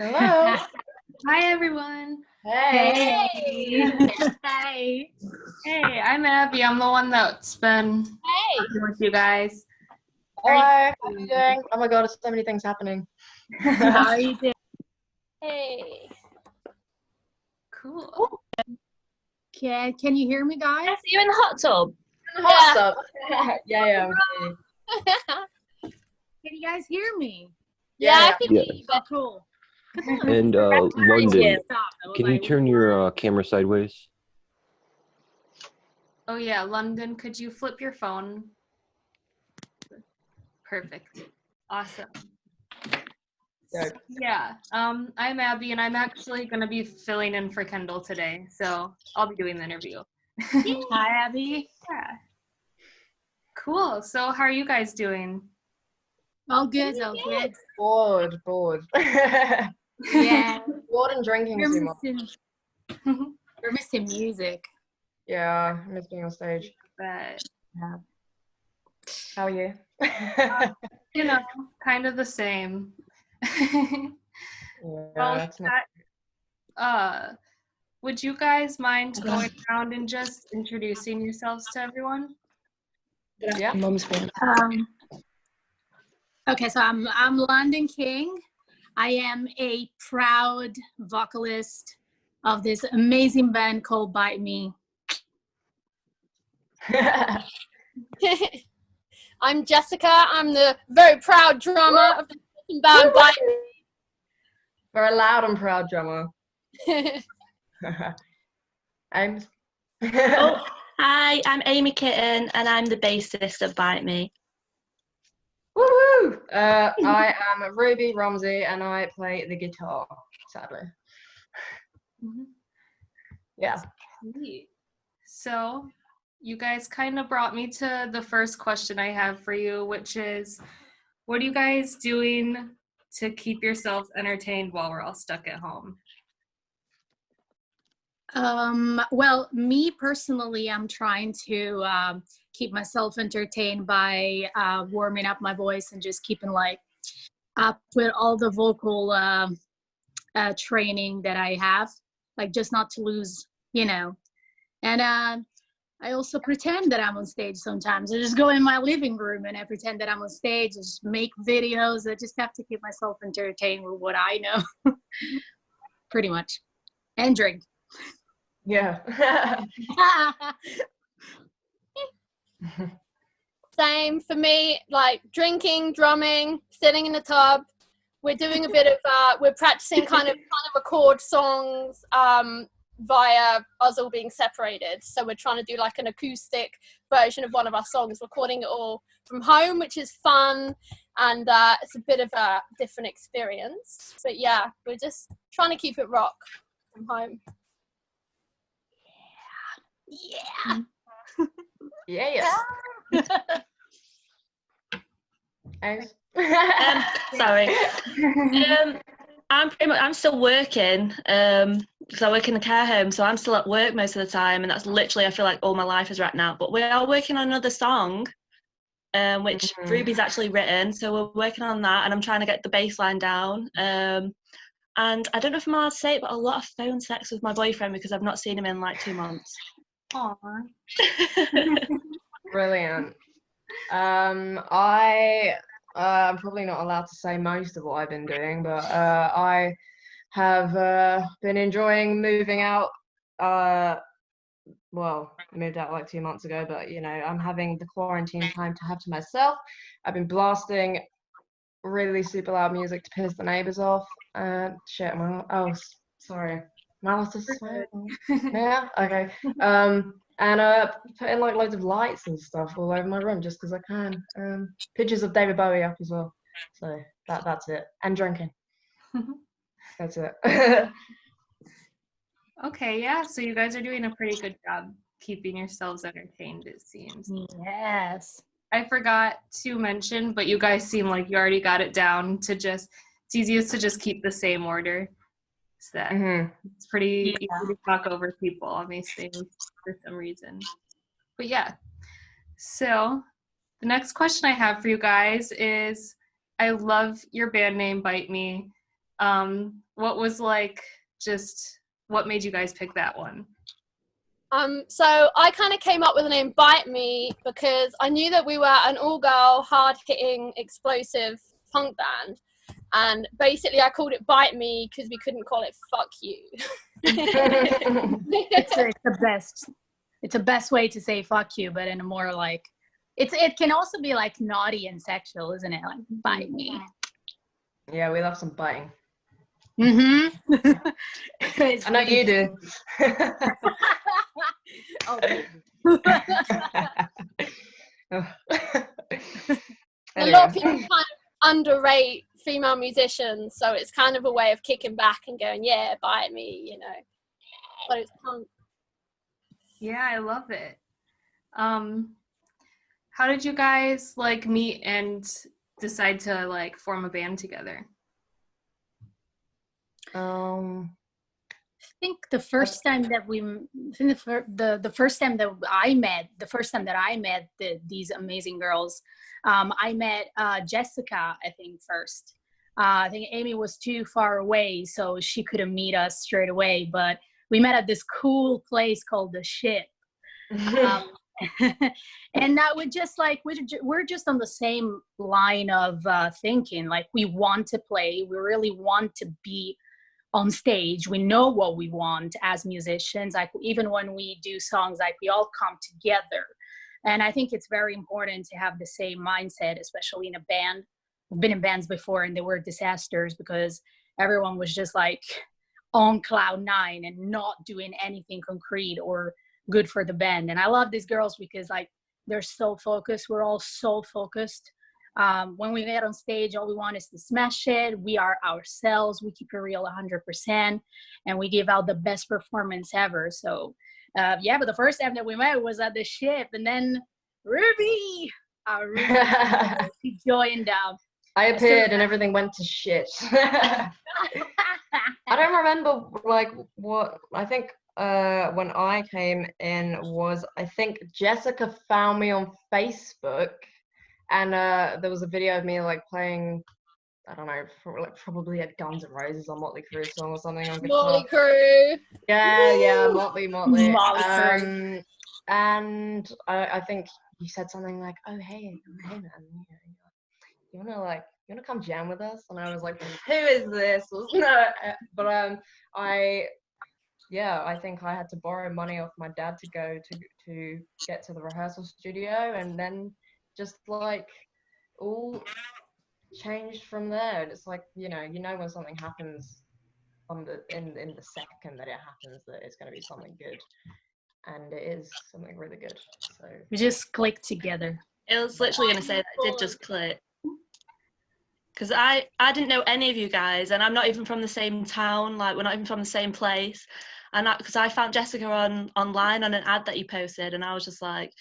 Hello. Hi, everyone. Hey. Hey. Hey, I'm Abby. I'm the one that's been working with you guys. Hi. How are you doing? Oh my God, there's so many things happening. How are you doing? Hey. Cool. Can you hear me, guys? Yes, you're in the hot tub. Hot stuff. Yeah. Can you guys hear me? Yeah, I think Yeah. Oh, cool. And London, Stop. I was can you like, turn your camera sideways? Oh, yeah. London, could you flip your phone? Perfect. Awesome. Good. Yeah. I'm Abby, and I'm actually going to be filling in for Kendall today. So I'll be doing the interview. Hi, Abby. Yeah. Cool. So how are you guys doing? All good, all good. Bored. Yeah. Bored and drinking too much. We're missing music. Yeah, I miss being on stage. But, Yeah. How are you? you know, kind of the same. Well, it's not... would you guys mind going around and just introducing yourselves to everyone? Yeah. Mum's phone. Okay, so I'm London King. I am a proud vocalist of this amazing band called Bite Me. I'm Jessica. I'm the very proud drummer of the band Bite. Very loud and proud drummer. I'm... Oh, hi, I'm Amy Kitten and I'm the bassist of Bite Me. Woohoo! I am Ruby Romsey and I play the guitar, sadly. Yeah. Sweet. So you guys kind of brought me to the first question I have for you, which is, what are you guys doing to keep yourselves entertained while we're all stuck at home? Well, me personally, I'm trying to keep myself entertained by warming up my voice and just keeping up with all the vocal training that I have, just not to lose, And I also pretend that I'm on stage sometimes. I just go in my living room and I pretend that I'm on stage. I just make videos. I just have to keep myself entertained with what I know, pretty much, and drink. Yeah. Same for me, drinking, drumming, sitting in the tub. We're doing a bit of, we're practicing kind of record songs via us all being separated. So we're trying to do an acoustic version of one of our songs, recording it all from home, which is fun. And it's a bit of a different experience. But yeah, we're just trying to keep it rock from home. Yeah. Sorry. I'm still working. Because I work in the care home, so I'm still at work most of the time, and that's literally, I feel like all my life is right now. But we are working on another song, which Ruby's actually written, so we're working on that, and I'm trying to get the bass line down. And I don't know if I'm allowed to say it, but a lot of phone sex with my boyfriend because I've not seen him in 2 months. Aww. Brilliant. I'm probably not allowed to say most of what I've been doing, but I have been enjoying moving out. Well, I moved out 2 months ago, but I'm having the quarantine time to have to myself. I've been blasting really super loud music to piss the neighbors off. Shit, sorry. Am I allowed to swear? Yeah, okay. And putting loads of lights and stuff all over my room just because I can. Pictures of David Bowie up as well. So that's it. And drinking. That's it. Okay, yeah. So you guys are doing a pretty good job keeping yourselves entertained, it seems. Yes. I forgot to mention, but you guys seem like you already got it down to it's easiest to just keep the same order. So that it's pretty easy to talk over people on these things for some reason. But yeah. So the next question I have for you guys is, I love your band name, Bite Me. What was like, just what made you guys pick that one? So I kind of came up with the name Bite Me because I knew that we were an all-girl, hard-hitting, explosive punk band. And basically I called it Bite Me because we couldn't call it Fuck You. It's the best. It's the best way to say fuck you, but in a more like, it can also be like naughty and sexual, isn't it? Like, bite me. Yeah, we love some biting. Mm-hmm. I know you do. Oh, A lot of people kind of underrate female musicians, so it's kind of a way of kicking back and going, yeah, bite me, you know. But it's punk. Yeah, I love it. How did you guys like meet and decide to like form a band together? I think the first time that the first time that I met these amazing girls, I met Jessica, I think, first. I think Amy was too far away, so she couldn't meet us straight away, but we met at this cool place called The Ship. And that we're just like, we're just on the same line of thinking. Like, we want to play, we really want to be on stage, we know what we want as musicians. Like, even when we do songs, like, we all come together. And I think it's very important to have the same mindset, especially in a band. I've been in bands before and they were disasters because everyone was just like on cloud nine and not doing anything concrete or good for the band. And I love these girls because like they're so focused. We're all so focused. When we get on stage, all we want is to smash it. We are ourselves. We keep it real 100%, and we give out the best performance ever. So yeah, but the first time that we met was at The Ship, and then Ruby she joined. I appeared and everything went to shit. I don't remember like what I think when I came in was, I think Jessica found me on Facebook, and there was a video of me like playing, I don't know, probably a Guns N' Roses or Motley Crue song or something on guitar. Motley Crue. Yeah, Motley. Crue. And I think you said something like, "Oh hey man, you wanna come jam with us?" And I was like, "Who is this?" No, but I think I had to borrow money off my dad to go to get to the rehearsal studio, and then just like all changed from there. And it's like, you know when something happens in the second that it happens, that it's going to be something good, and it is something really good. So We just clicked together. I was literally going to say that it did just click. Because I didn't know any of you guys, and I'm not even from the same town, like we're not even from the same place. And because I found Jessica online on an ad that you posted, and I was just like,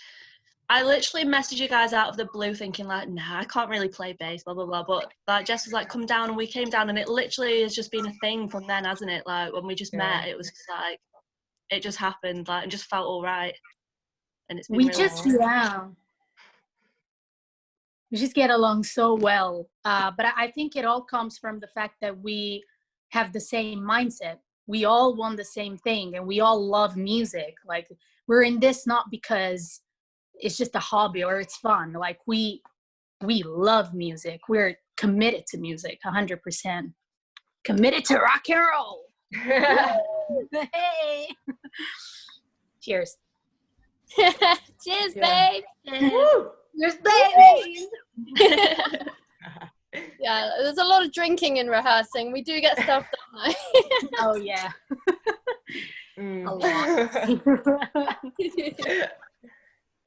I literally messaged you guys out of the blue thinking like, nah, I can't really play bass, blah, blah, blah. But like Jess was like, come down, and we came down, and it literally has just been a thing from then, hasn't it? Like when we just met, it was just like, it just happened, like, and just felt all right. And it's been really we just get along so well. But I think it all comes from the fact that we have the same mindset. We all want the same thing, and we all love music. Like, we're in this not because it's just a hobby or it's fun. Like, we love music. We're committed to music, 100%. Committed to rock and roll. Hey. Cheers. Cheers, babe. Cheers, baby. Yeah, there's a lot of drinking and rehearsing. We do get stuff done though. Oh yeah. A lot.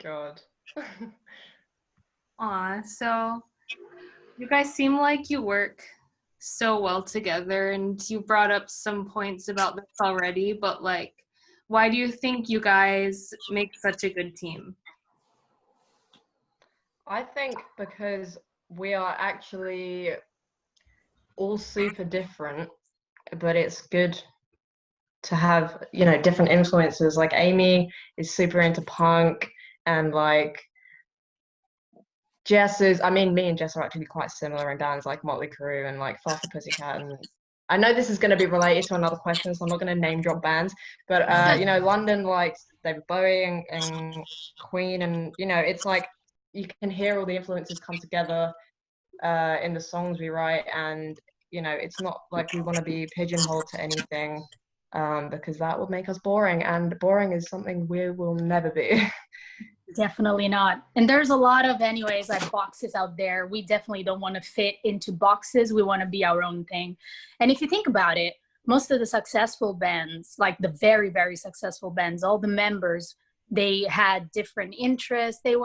God. Aw, so you guys seem like you work so well together, and you brought up some points about this already, but like, why do you think you guys make such a good team? I think because we are actually all super different, but it's good to have, different influences. Like Amy is super into punk, and like me and Jess are actually quite similar in bands like Motley Crue and like Faster Pussycat, and I know this is going to be related to another question, so I'm not going to name drop bands, but you know, London likes David Bowie and Queen, and you know, it's like you can hear all the influences come together in the songs we write, and you know, it's not like we want to be pigeonholed to anything, because that would make us boring, and boring is something we will never be. Definitely not. And there's a lot of, anyways, like boxes out there. We definitely don't want to fit into boxes. We want to be our own thing. And if you think about it, most of the successful bands, like the very, very successful bands, all the members, they had different interests. They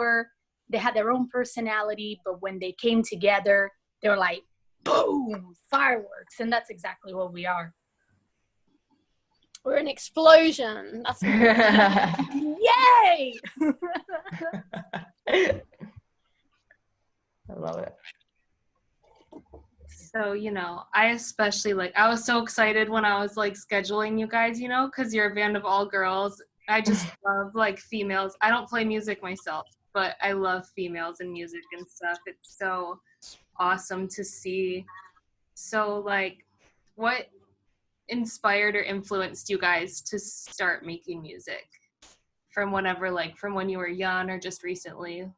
had their own personality, but when they came together, they were like, boom, fireworks. And that's exactly what we are. We're an explosion. That's yay! I love it. So, you know, I especially I was so excited when I was like scheduling you guys, you know, because you're a band of all girls. I just love like females. I don't play music myself, but I love females in music and stuff. It's so awesome to see. So like, what inspired or influenced you guys to start making music? From whenever, like from when you were young or just recently?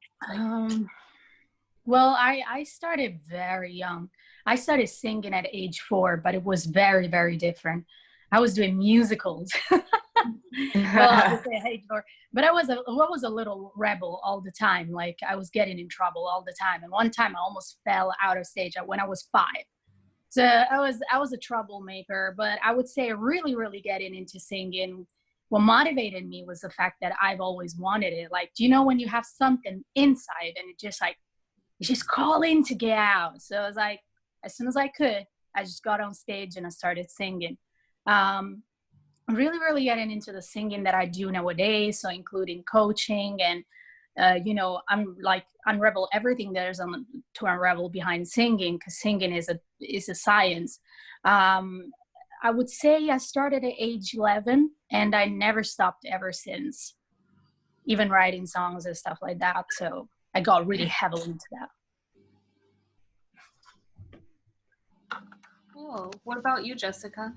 Well, I started very young. I started singing at age 4, but it was very, very different. I was doing musicals. Well, obviously at age 4, but I was a little rebel all the time. Like I was getting in trouble all the time. And one time I almost fell out of stage when I was 5. So I was a troublemaker, but I would say really, really getting into singing, what motivated me was the fact that I've always wanted it. Like, do you know when you have something inside and it just like, it's just calling to get out? So I was like, as soon as I could, I just got on stage and I started singing. Really, really getting into the singing that I do nowadays. So including coaching and, you know, I'm like unravel everything that is to unravel behind singing, because singing is a science. I would say I started at age 11 and I never stopped ever since, even writing songs and stuff like that. So I got really heavily into that. Cool. What about you, Jessica?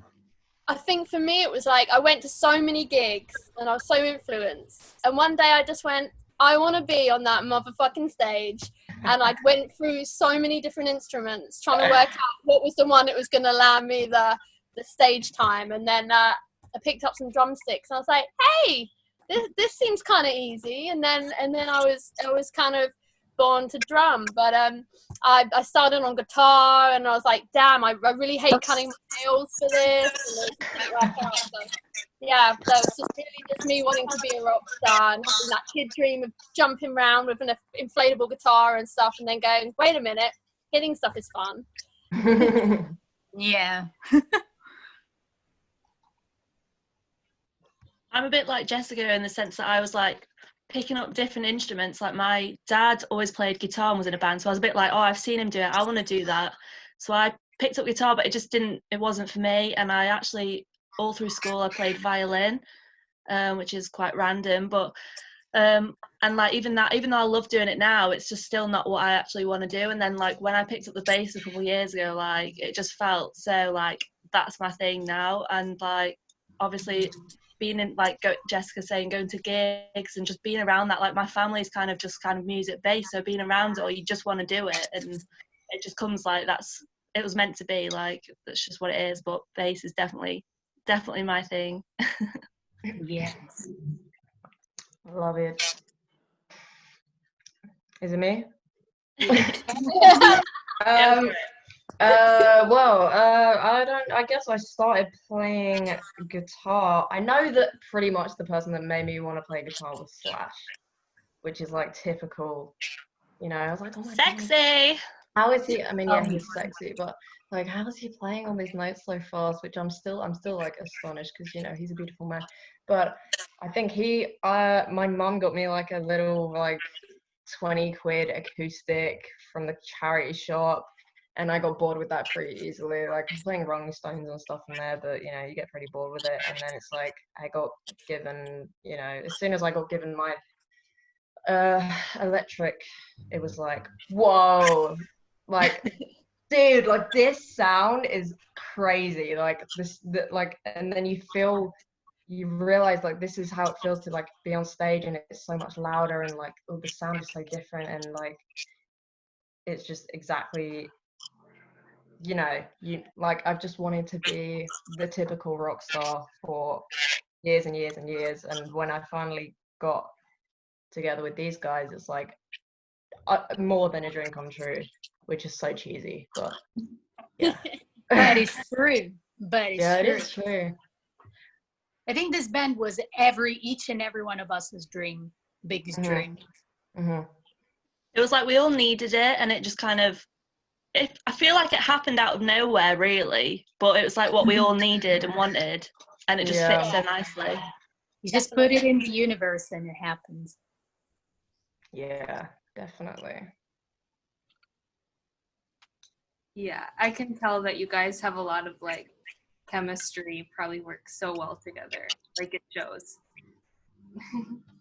I think for me, it was like I went to so many gigs and I was so influenced. And one day I just went, I want to be on that motherfucking stage. And I went through so many different instruments trying to work out what was the one that was going to land me the stage time. And then I picked up some drumsticks and I was like, hey, this seems kind of easy. And then I was kind of born to drum. But I started on guitar and I was like, damn, I really hate cutting my nails for this. And it didn't work out. So, yeah, so it's just really just me wanting to be a rock star and having that kid dream of jumping around with an inflatable guitar and stuff, and then going, wait a minute, hitting stuff is fun. Yeah. I'm a bit like Jessica in the sense that I was like picking up different instruments. Like my dad always played guitar and was in a band, so I was a bit like, oh, I've seen him do it, I want to do that. So I picked up guitar, but it wasn't for me. And I actually, all through school, I played violin, which is quite random, but and like even though I love doing it now, it's just still not what I actually want to do. And then like when I picked up the bass a couple of years ago, like it just felt so like that's my thing now. And like obviously being in, like Jessica saying, going to gigs and just being around that, like my family's kind of music based, so being around it, or you just want to do it, and it just comes like it was meant to be, like that's just what it is. But bass is definitely my thing. Yes. Love it. Is it me? I guess I started playing guitar. I know that pretty much the person that made me want to play guitar was Slash, which is like typical, you know. I was like, oh my Sexy. God. How is he? I mean, yeah, he's sexy, but like, how is he playing on these notes so fast? Which I'm still like astonished, because you know he's a beautiful man. But I think my mum got me like a little like 20 quid acoustic from the charity shop, and I got bored with that pretty easily. Like I'm playing Rolling Stones and stuff in there, but you know you get pretty bored with it. And then it's like I got given, you know, as soon as I got given my electric, it was like, whoa, like dude, like this sound is crazy. Like and then you realize like this is how it feels to like be on stage, and it's so much louder, and like the sound is so different, and like it's just exactly, I've just wanted to be the typical rock star for years and years and years, and when I finally got together with these guys, it's like more than a dream come true, which is so cheesy, but yeah. But it's true. But it's Yeah, true. it is true. I think this band was each and every one of us's biggest dream. Mm-hmm. It was like we all needed it, and it just kind of, I feel like it happened out of nowhere, really, but it was like what we all needed and wanted, and it just fits so nicely. You just put it in the universe and it happens. Yeah, definitely. Yeah, I can tell that you guys have a lot of like chemistry, probably work so well together. Like it shows.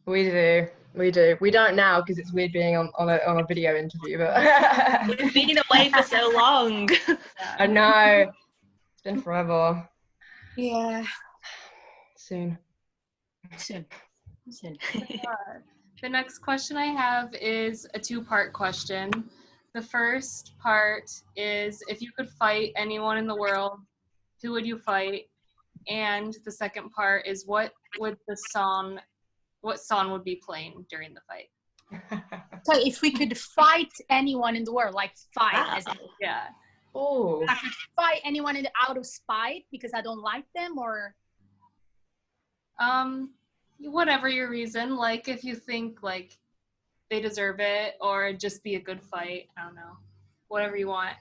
We do. We don't now because it's weird being on a video interview, but We've been away for so long. I know. It's been forever. Yeah. Soon. The next question I have is a two-part question. The first part is, if you could fight anyone in the world, who would you fight? And the second part is, what song would be playing during the fight? So if we could fight anyone in the world, like fight, yeah. Oh. I could fight anyone out of spite because I don't like them, or whatever your reason, like if you think like they deserve it, or just be a good fight. I don't know, whatever you want.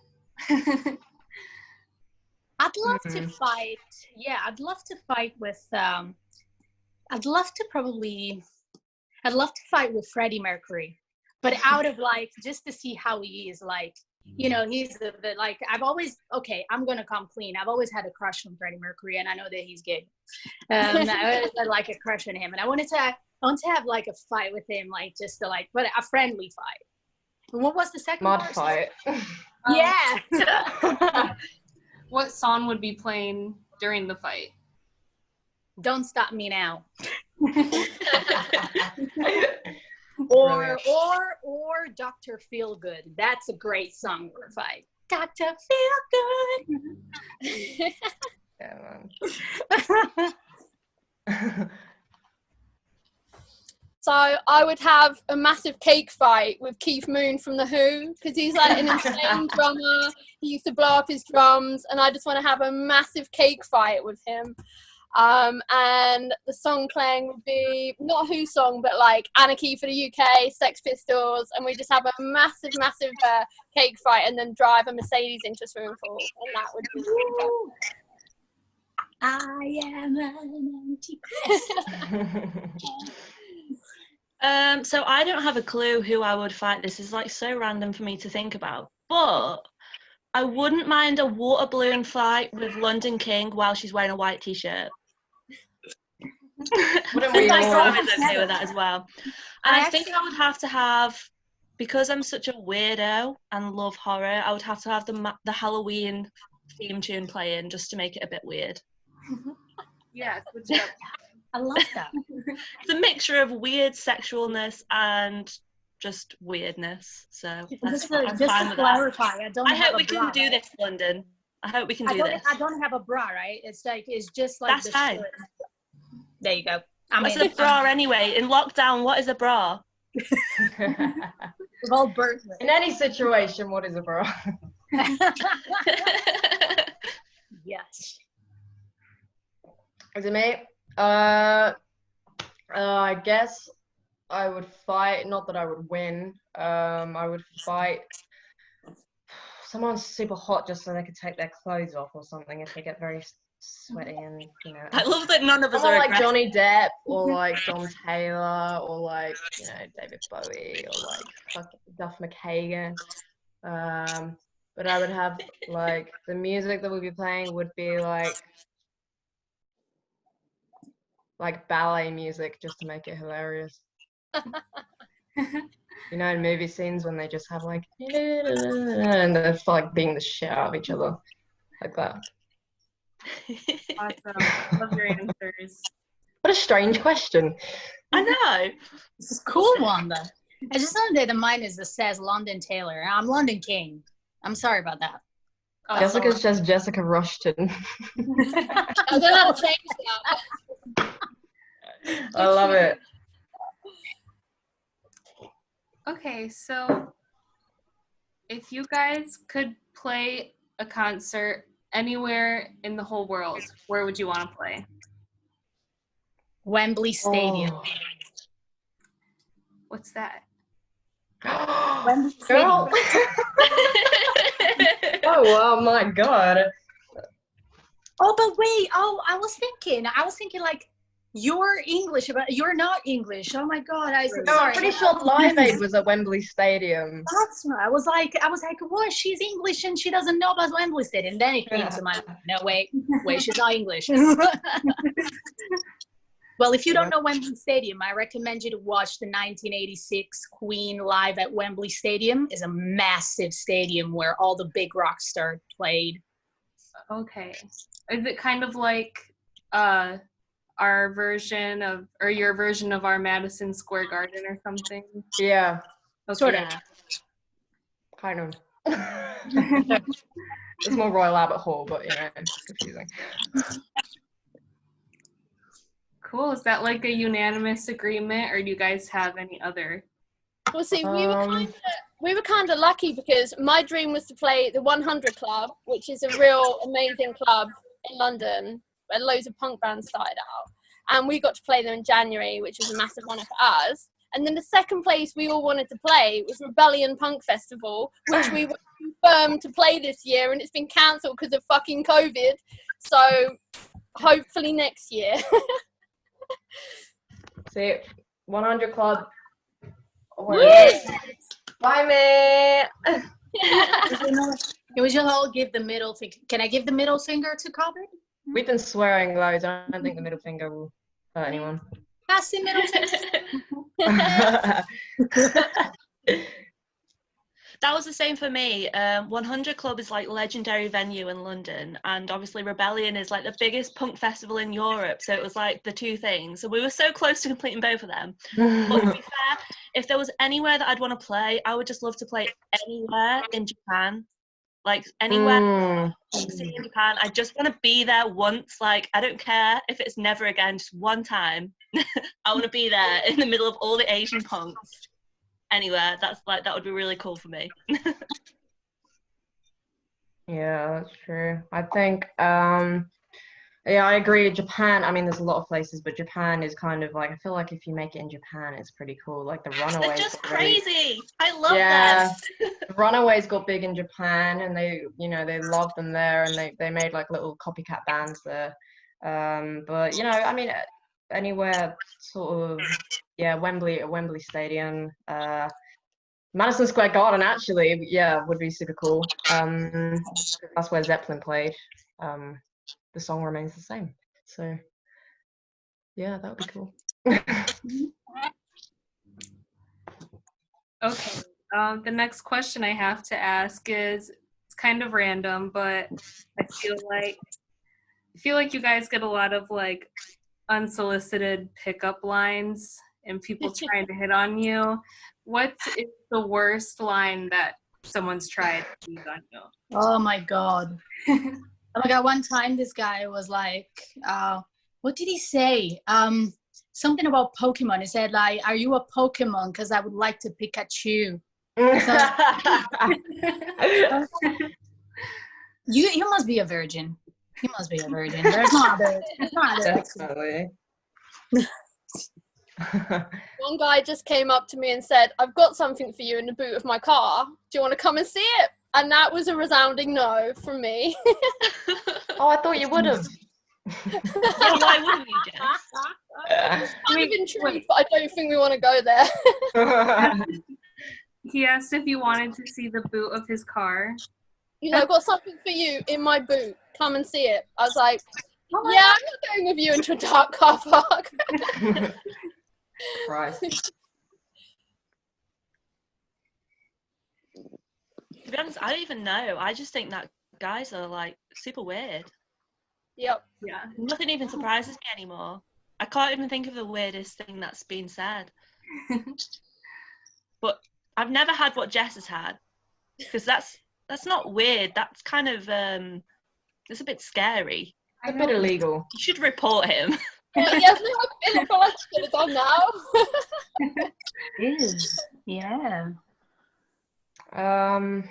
I'd love to fight. Yeah, I'd love to fight with. I'd love to fight with Freddie Mercury, but out of like just to see how he is. Like, he's a bit like I'm gonna come clean. I've always had a crush on Freddie Mercury, and I know that he's gay. I had like a crush on him, and I want to have like a fight with him, like just to like, but a friendly fight. And what was the second Mud part? fight. Yeah. What song would be playing during the fight? Don't Stop Me Now. or Dr. Feelgood. That's a great song for a fight. Dr. Feelgood. Yeah, man. So I would have a massive cake fight with Keith Moon from The Who, because he's like an insane drummer. He used to blow up his drums, and I just want to have a massive cake fight with him. And the song playing would be not a Who song, but like Anarchy for the UK, Sex Pistols, and we just have a massive cake fight, and then drive a Mercedes into a swimming pool, and that would be I am an antichrist. So I don't have a clue who I would fight. This is like so random for me to think about, but I wouldn't mind a water balloon fight with London King while she's wearing a white t-shirt. Wouldn't we all? I was okay with that as well. And I think I would have to have, because I'm such a weirdo and love horror, I would have to have the Halloween theme tune playing just to make it a bit weird. Yeah, good job. I love that. It's a mixture of weird sexualness and just weirdness. So just to clarify, I hope we can do this, London. I hope we can do this. I don't have a bra, right? It's just like that's fine. shirt. There you go. What's a bra anyway? In lockdown, what is a bra? Well, birth. In any situation, what is a bra? Yes. Is it me? I guess I would fight, not that I would win, I would fight someone super hot just so they could take their clothes off or something if they get very sweaty and, I love that none of us are like Johnny Depp or like John Taylor or like, David Bowie or like Duff McKagan. But I would have like, the music that we'd be playing would be like, ballet music just to make it hilarious. You know, in movie scenes when they just have like, and they're like beating the shit out of each other, like that. Awesome. Love your answers. What a strange question. I know. This is a cool one, though. I just know that mine is that says London Taylor. I'm London King. I'm sorry about that. Oh, Jessica's just Jessica Rushton. I don't know how to change that. I love it. Okay, so if you guys could play a concert anywhere in the whole world, where would you want to play? Wembley Stadium. Oh. What's that? Wembley Girl. Stadium. Oh, wow, my God. Oh, but wait. Oh, I was thinking like, you're English, but you're not English. Oh my God. No, I'm pretty sure Live Aid was at Wembley Stadium. That's right. I was like, what? She's English and she doesn't know about Wembley Stadium. Then it came to mind. No, wait, she's not English. Well, if you don't know Wembley Stadium, I recommend you to watch the 1986 Queen live at Wembley Stadium. It's a massive stadium where all the big rock stars played. Okay. Is it kind of like our version of, or your version of our Madison Square Garden or something? Yeah, Okay. Sort of. kind of. It's more Royal Albert Hall, but you know, it's confusing. Cool. Is that like a unanimous agreement, or do you guys have any other? Well, see, we were kind of lucky because my dream was to play the 100 Club, which is a real amazing club in London where loads of punk bands started out. And we got to play them in January, which was a massive honour for us. And then the second place we all wanted to play was Rebellion Punk Festival, which we were confirmed to play this year, and it's been cancelled because of fucking COVID. So hopefully next year. See, 100 Club. Yes. Bye, mate. Can we just all give the middle finger? Can I give the middle finger to COVID? We've been swearing loads. I don't think the middle finger will hurt anyone. Pass the middle finger. That was the same for me. 100 Club is like legendary venue in London, and obviously Rebellion is like the biggest punk festival in Europe, so it was like the two things. So we were so close to completing both of them. But to be fair, if there was anywhere that I'd want to play, I would just love to play anywhere in Japan. Like anywhere in Japan. I just want to be there once. Like, I don't care if it's never again, just one time. I want to be there in the middle of all the Asian punks. Anywhere, that would be really cool for me. Yeah, that's true. I think, yeah, I agree. Japan, I mean, there's a lot of places, but Japan is kind of like, I feel like if you make it in Japan, it's pretty cool. Like the Runaways. They're just got really, crazy. I love yeah, them. the Runaways got big in Japan, and they, you know, they loved them there, and they made like little copycat bands there. But you know, I mean, anywhere sort of, yeah, Wembley Stadium, Madison Square Garden actually, yeah, would be super cool. That's where Zeppelin played. The song remains the same, so yeah, that would be cool. Okay. The next question I have to ask is, it's kind of random, but I feel like you guys get a lot of like unsolicited pickup lines and people trying to hit on you. What is the worst line that someone's tried to use on you? Oh my God. Oh my God, one time this guy was like, what did he say? Something about Pokemon. He said like, are you a Pokemon? Because I would like to Pikachu. You must be a virgin. You must be a virgin. There's no other. Definitely. One guy just came up to me and said, I've got something for you in the boot of my car. Do you want to come and see it? And that was a resounding no from me. Oh, I thought you would have. Yeah, why wouldn't you, Jess? I'm intrigued, but I don't think we want to go there. He asked if you wanted to see the boot of his car. You know, I've got something for you in my boot. Come and see it. I was like, yeah, I'm not going with you into a dark car park. Christ. honest, I don't even know. I just think that guys are like super weird. Yep. Yeah. Nothing even surprises me anymore. I can't even think of the weirdest thing that's been said. But I've never had what Jess has had, because that's not weird. That's kind of it's a bit scary. A bit illegal. You should report him. Yes, I feel like I should have done now. It is. Yeah. Oh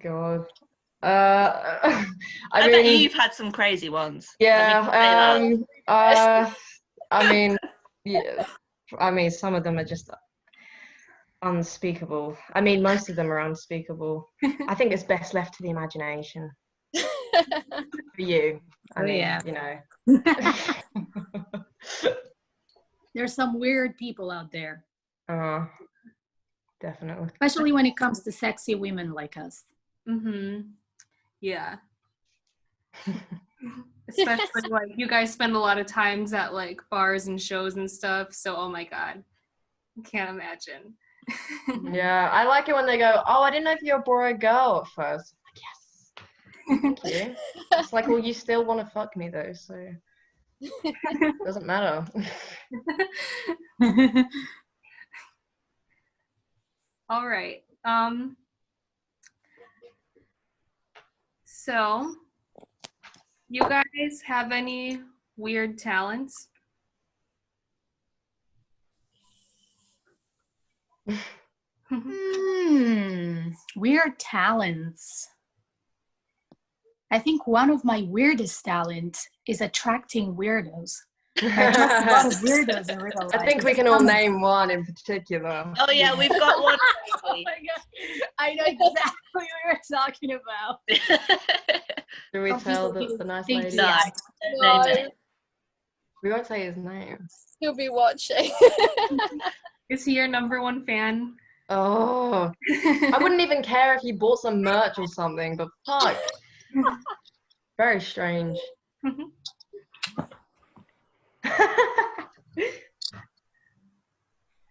God. I bet you've had some crazy ones. Yeah. I mean, yeah. I mean, some of them are just unspeakable. I mean, most of them are unspeakable. I think it's best left to the imagination. For you. I mean, yeah. you know. There's some weird people out there. Definitely. Especially when it comes to sexy women like us. Yeah. Especially like you guys spend a lot of times at like bars and shows and stuff. So, oh my God, I can't imagine. Yeah, I like it when they go, "Oh, I didn't know if you were a boy or a girl" at first. I'm like, yes. Thank you. It's like, well, you still want to fuck me though, so it doesn't matter. All right. So, you guys have any weird talents? Weird talents. I think one of my weirdest talents is attracting weirdos. I attract a lot of weirdos in real life. I think we can all name one in particular. Oh yeah, we've got one. Oh my God. I know exactly what you're talking about. Do we tell the nice lady? No. We won't say his name. He'll be watching. Is he your number one fan? Oh, I wouldn't even care if he bought some merch or something, but fuck. Very strange.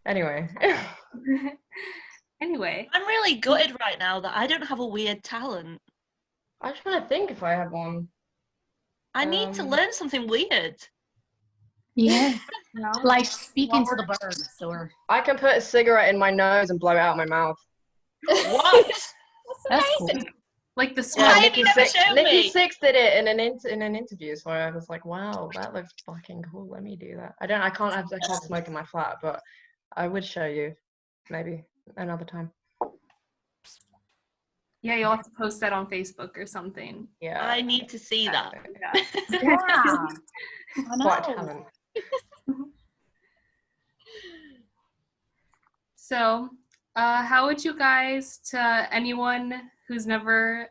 Anyway. Anyway. I'm really gutted right now that I don't have a weird talent. I'm trying to think if I have one. I need to learn something weird. Yeah. Like speaking to the birds or... I can put a cigarette in my nose and blow it out my mouth. What? That's cool. Like the Yeah, smell. Nikki Sixx did it in an interview, so I was like, wow, that looks fucking cool. Let me do that. I can't smoke in my flat, but I would show you maybe another time. Yeah, you'll have to post that on Facebook or something. Yeah. I need to see that. Yeah. Quite a talent. So, how would you guys, to anyone who's never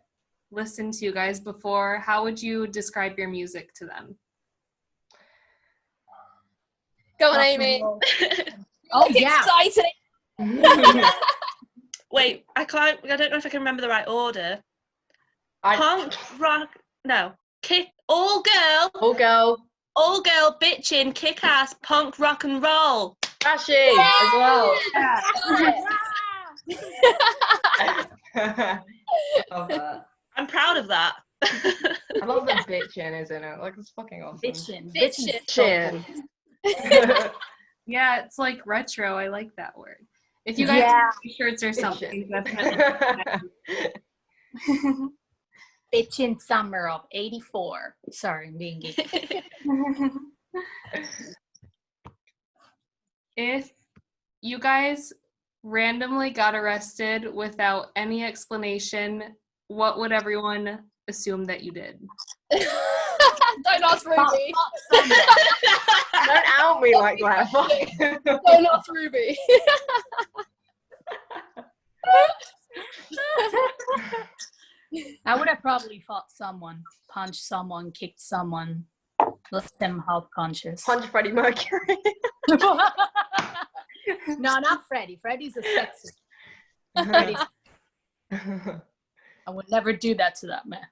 listened to you guys before, how would you describe your music to them? Go on, Amy. Oh, yeah. Exciting. Wait, I don't know if I can remember the right order. Punk, rock, no. Kick, all girl, bitchin', kick ass, punk, rock and roll. Trashy as well. Love that. I'm proud of that. I love the bitchin', isn't it? Like, it's fucking awesome. Bitchin'. Yeah, it's like retro. I like that word. If you guys have t-shirts or something, definitely. Bitchin' summer of '84. Sorry, I'm being geeky. If you guys randomly got arrested without any explanation, what would everyone assume that you did? Don't ask Ruby. Don't out me like that. Don't ask Ruby. I would have probably fought someone, punched someone, kicked someone, left them half conscious. Punch Freddie Mercury. No, not Freddie. Freddie's a sexy. Freddie's... I would never do that to that man.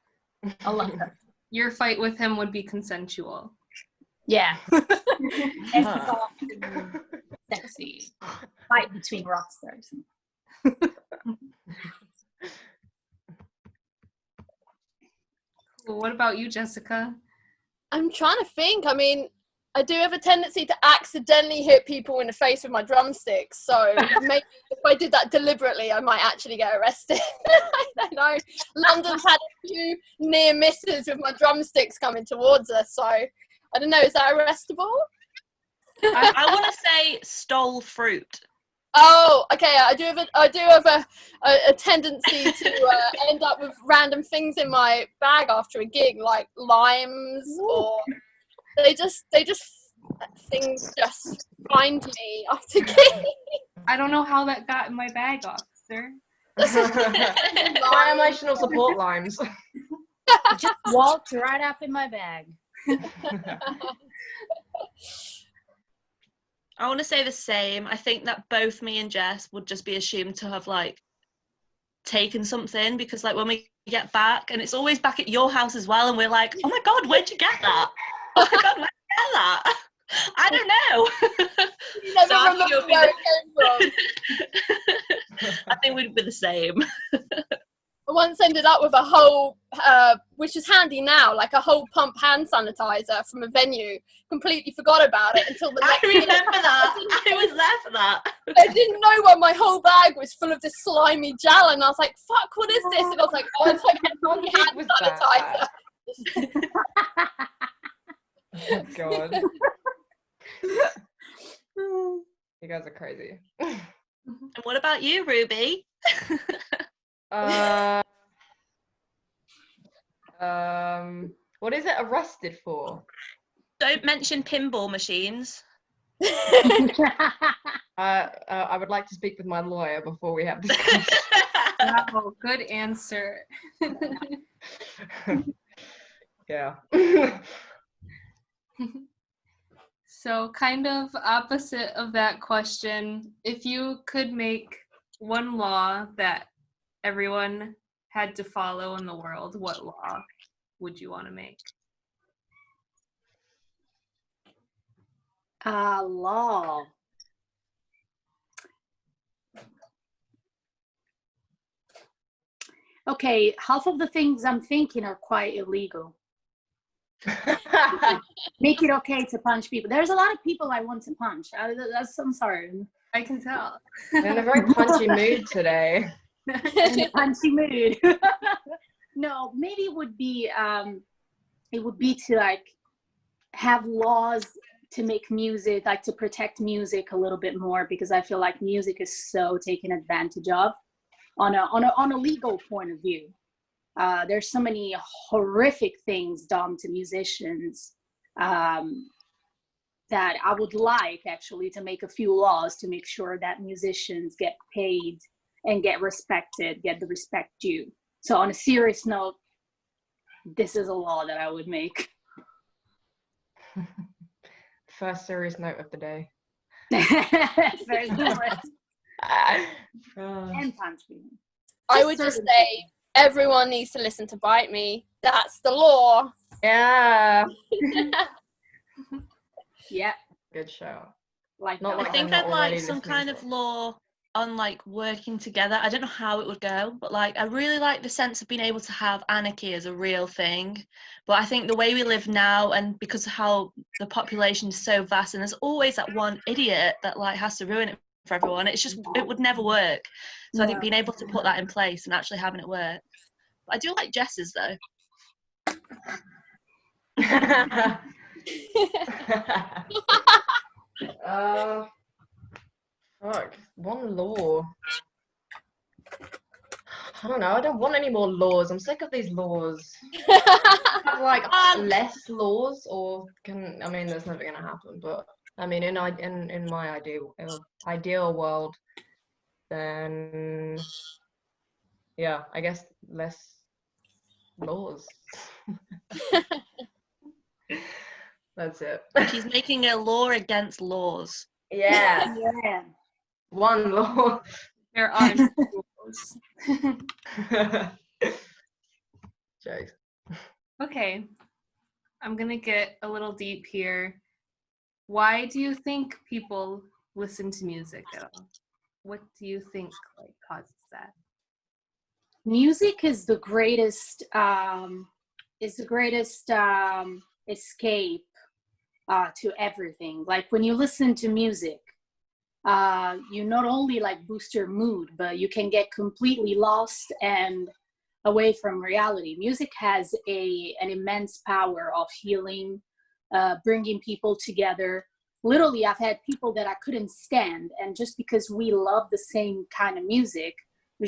I love him. Your fight with him would be consensual. Yeah. And soft and sexy. Fight between rock stars. What about you, Jessica? I'm trying to think. I mean, I do have a tendency to accidentally hit people in the face with my drumsticks. So maybe if I did that deliberately, I might actually get arrested. I don't know. London's had a few near misses with my drumsticks coming towards us. So I don't know. Is that arrestable? I want to say stole fruit. Oh, okay. I do have a tendency to end up with random things in my bag after a gig, like limes, or they just things just find me after gigs. I don't know how that got in my bag, officer. My emotional support limes. Just walked right up in my bag. I want to say the same. I think that both me and Jess would just be assumed to have like taken something, because like when we get back, and it's always back at your house as well, and we're like, oh my god, where'd you get that? Oh my god, where'd you get that? I don't know. You never remember where it came from. I think we'd be the same. I once ended up with a whole, which is handy now, like a whole pump hand sanitizer from a venue. Completely forgot about it until the next I remember that. I was there for that. I didn't know why my whole bag was full of this slimy gel, and I was like, fuck, what is this? And I was like, oh, it's like a hand sanitizer. Oh god. You guys are crazy. And what about you, Ruby? What is it arrested for? Don't mention pinball machines. I would like to speak with my lawyer before we have this conversation. Wow, good answer. Yeah. So kind of opposite of that question, if you could make one law that everyone had to follow in the world, what law would you want to make? Law. Okay, half of the things I'm thinking are quite illegal. Make it okay to punch people. There's a lot of people I want to punch. I'm sorry. I can tell. I'm in a very punchy mood today. In a punchy mood. No, maybe it would be to like have laws to make music, like to protect music a little bit more, because I feel like music is so taken advantage of on a legal point of view. There's so many horrific things done to musicians that I would like actually to make a few laws to make sure that musicians get paid and get respected, get the respect due. So on a serious note, this is a law that I would make. First serious note of the day. Very good. And punch me. I would just say everyone needs to listen to Bite Me. That's the law. Yeah. Yeah. Good show. Like Not I like think they're I'd not like already some listening kind to of it. law on like working together. I don't know how it would go, but like I really like the sense of being able to have anarchy as a real thing. But I think the way we live now, and because of how the population is so vast, and there's always that one idiot that like has to ruin it for everyone, it would never work. So I think being able to put that in place and actually having it work. But I do like Jess's though. Fuck. One law. I don't know. I don't want any more laws. I'm sick of these laws. Have like less laws, or can I mean, there's never gonna happen. But I mean, in my ideal world, then yeah, I guess less laws. That's it. She's making a law against laws. Yeah. Yeah. One law. There are no rules. Jokes. Okay, I'm gonna get a little deep here. Why do you think people listen to music at all? What do you think like causes that? Music is the greatest is the greatest escape to everything. Like when you listen to music, you not only like boost your mood, but you can get completely lost and away from reality. Music has an immense power of healing, bringing people together. Literally, I've had people that I couldn't stand, and just because we love the same kind of music, we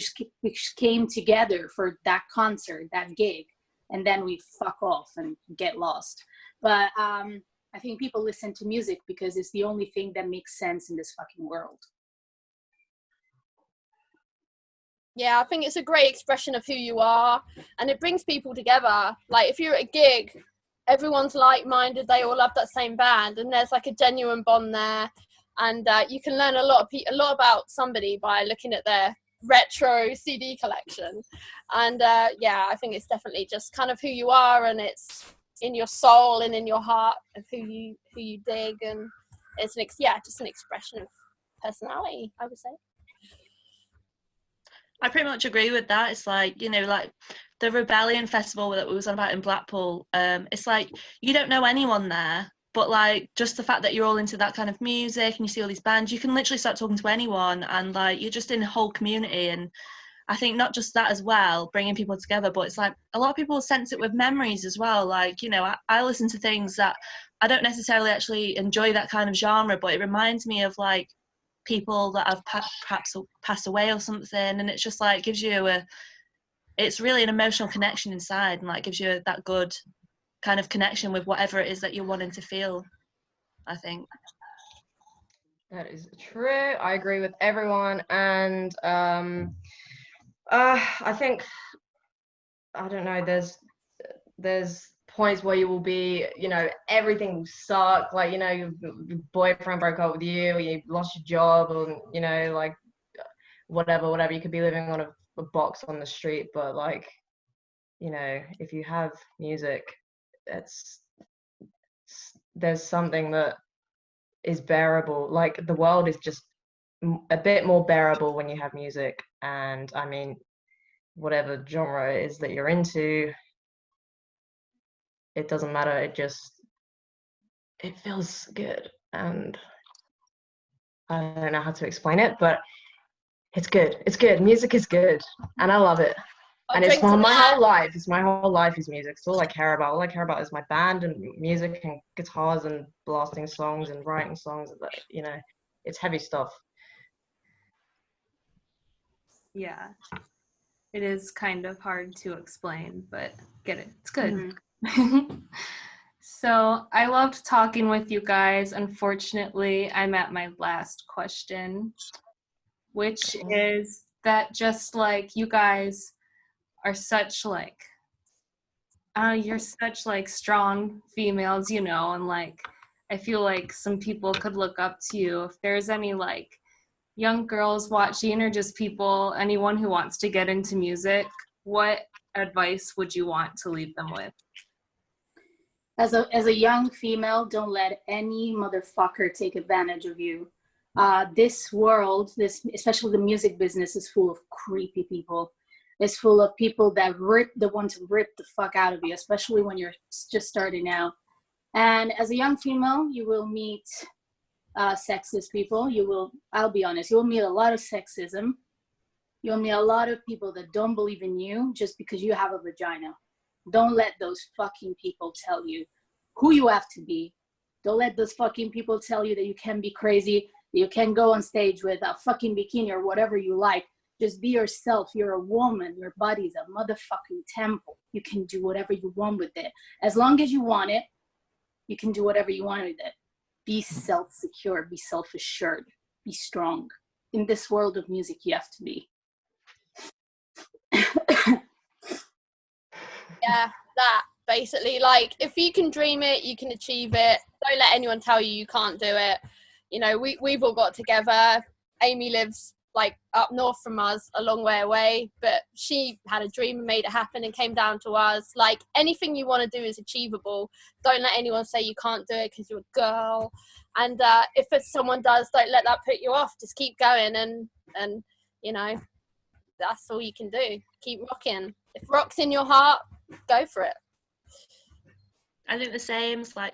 came together for that concert, that gig, and then we fuck off and get lost. But I think people listen to music because it's the only thing that makes sense in this fucking world. Yeah, I think it's a great expression of who you are, and it brings people together. Like if you're at a gig, everyone's like-minded, they all love that same band, and there's like a genuine bond there, and you can learn a lot about somebody by looking at their retro CD collection. And yeah, I think it's definitely just kind of who you are, and it's in your soul and in your heart of who you dig, and it's just an expression of personality, I would say. I pretty much agree with that. It's like, you know, like the Rebellion Festival that we was on about in Blackpool, it's like you don't know anyone there, but like just the fact that you're all into that kind of music and you see all these bands, you can literally start talking to anyone, and like you're just in a whole community. And I think not just that as well, bringing people together, but it's like a lot of people sense it with memories as well. Like, you know, I listen to things that I don't necessarily actually enjoy that kind of genre, but it reminds me of like people that have perhaps passed away or something, and it's just like gives you it's really an emotional connection inside, and like gives you that good kind of connection with whatever it is that you're wanting to feel, I think. That is true. I agree with everyone, and I think, I don't know, there's points where you will be, you know, everything will suck, like, you know, your boyfriend broke up with you, or you lost your job, or, you know, like whatever, you could be living on a box on the street, but like, you know, if you have music, there's something that is bearable. Like the world is just a bit more bearable when you have music. And I mean, whatever genre it is that you're into, it doesn't matter, it feels good. And I don't know how to explain it, but it's good. Music is good, and I love it. And it's my whole life. My whole life is music. It's all I care about. All I care about is my band and music and guitars and blasting songs and writing songs. You know, it's heavy stuff. Yeah, it is kind of hard to explain, but get it. It's good. Mm-hmm. So I loved talking with you guys. Unfortunately, I'm at my last question, which is that just like you guys are such like, you're such like strong females, you know, and like I feel like some people could look up to you. If there's any like young girls watching, or just people, anyone who wants to get into music, what advice would you want to leave them with? As a young female, don't let any motherfucker take advantage of you. This world, especially the music business, is full of creepy people. It's full of people that want to rip the fuck out of you, especially when you're just starting out. And as a young female, you will meet sexist people. I'll be honest, you will meet a lot of sexism. You'll meet a lot of people that don't believe in you just because you have a vagina. Don't let those fucking people tell you who you have to be. Don't let those fucking people tell you that you can be crazy, that you can go on stage with a fucking bikini or whatever you like. Just be yourself. You're a woman. Your body's a motherfucking temple. You can do whatever you want with it. As long as you want it, you can do whatever you want with it. Be self-secure. Be self-assured. Be strong. In this world of music, you have to be. Yeah, that basically, like, if you can dream it, you can achieve it. Don't let anyone tell you can't do it. You know, we've all got together. Amy lives like up north from us, a long way away, but she had a dream and made it happen and came down to us. Like, anything you want to do is achievable. Don't let anyone say you can't do it because you're a girl. And if someone does, don't let that put you off. Just keep going, and you know, that's all you can do. Keep rocking. If rock's in your heart, go for it. I think the same. It's like,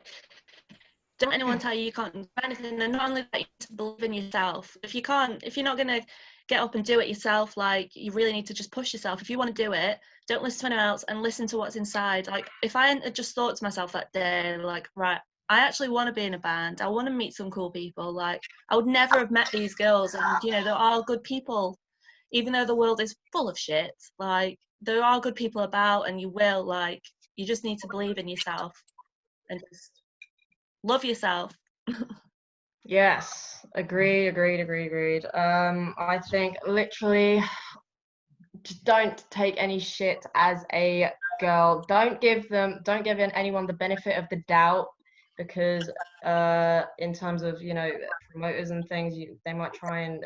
don't let anyone tell you can't do anything, and not only that, you need to believe in yourself. If you're not gonna get up and do it yourself, like, you really need to just push yourself. If you want to do it, don't listen to anyone else and listen to what's inside. Like, if I had just thought to myself that day, like, right, I actually want to be in a band, I want to meet some cool people, like, I would never have met these girls. And there are good people, even though the world is full of shit, like, there are good people about, and you just need to believe in yourself and just love yourself. Yes, agreed. I think literally just don't take any shit as a girl. Don't give anyone the benefit of the doubt, because in terms of, promoters and things, they might try and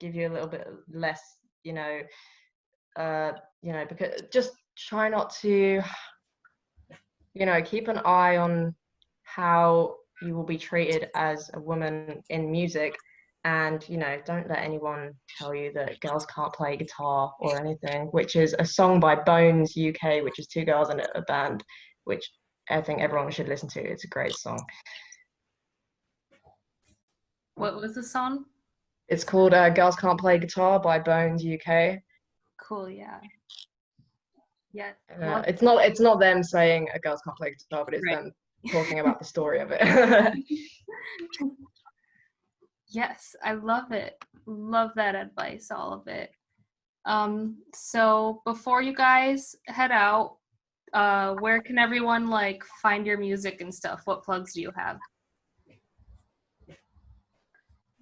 give you a little bit less, because just try not to, keep an eye on how you will be treated as a woman in music, and don't let anyone tell you that girls can't play guitar or anything, which is a song by Bones UK, which is two girls in a band, which I think everyone should listen to. It's a great song. What was the song? It's called Girls Can't Play Guitar by Bones UK. Cool. Yeah. It's not them saying girls can't play guitar, but it's them talking about the story of it. Yes, I love it. Love that advice, all of it. So before you guys head out, where can everyone find your music and stuff? What plugs do you have?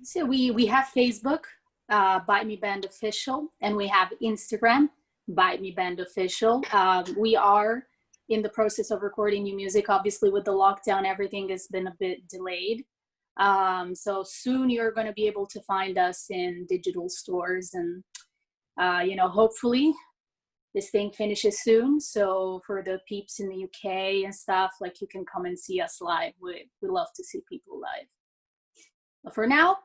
So we have Facebook, Bite Me Band Official, and we have Instagram, Bite Me Band Official. We are in the process of recording new music. Obviously, with the lockdown, everything has been a bit delayed. So soon you're going to be able to find us in digital stores, and hopefully this thing finishes soon. So for the peeps in the UK and stuff, you can come and see us live. We love to see people live. But for now,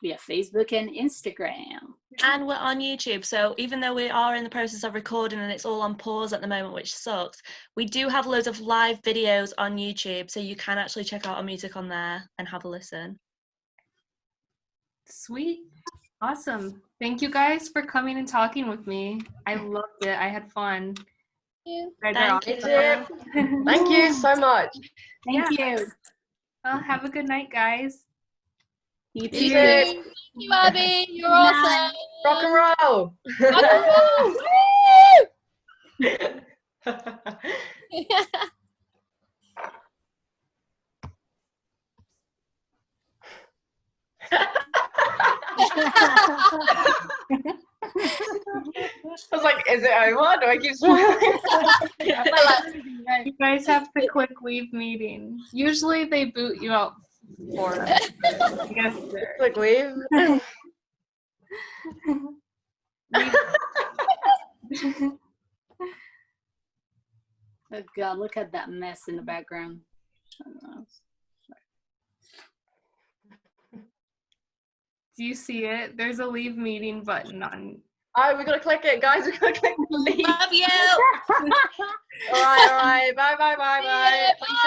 we have Facebook and Instagram. And we're on YouTube. So even though we are in the process of recording and it's all on pause at the moment, which sucks, we do have loads of live videos on YouTube. So you can actually check out our music on there and have a listen. Sweet. Awesome. Thank you guys for coming and talking with me. I loved it. I had fun. Thank you. Thank you so much. Thank you. Well, have a good night, guys. You too. Thank you, Abby. You're awesome. Rock and roll. Rock and roll. I was like, is it over? Do I keep smiling? You guys have the quick leave meeting. Usually they boot you out for I guess quick leave. Oh God, look at that mess in the background. Do you see it? There's a leave meeting button on. Oh, we gotta click it, guys. We gotta click the leave. Love you. All right. Bye. Thanks,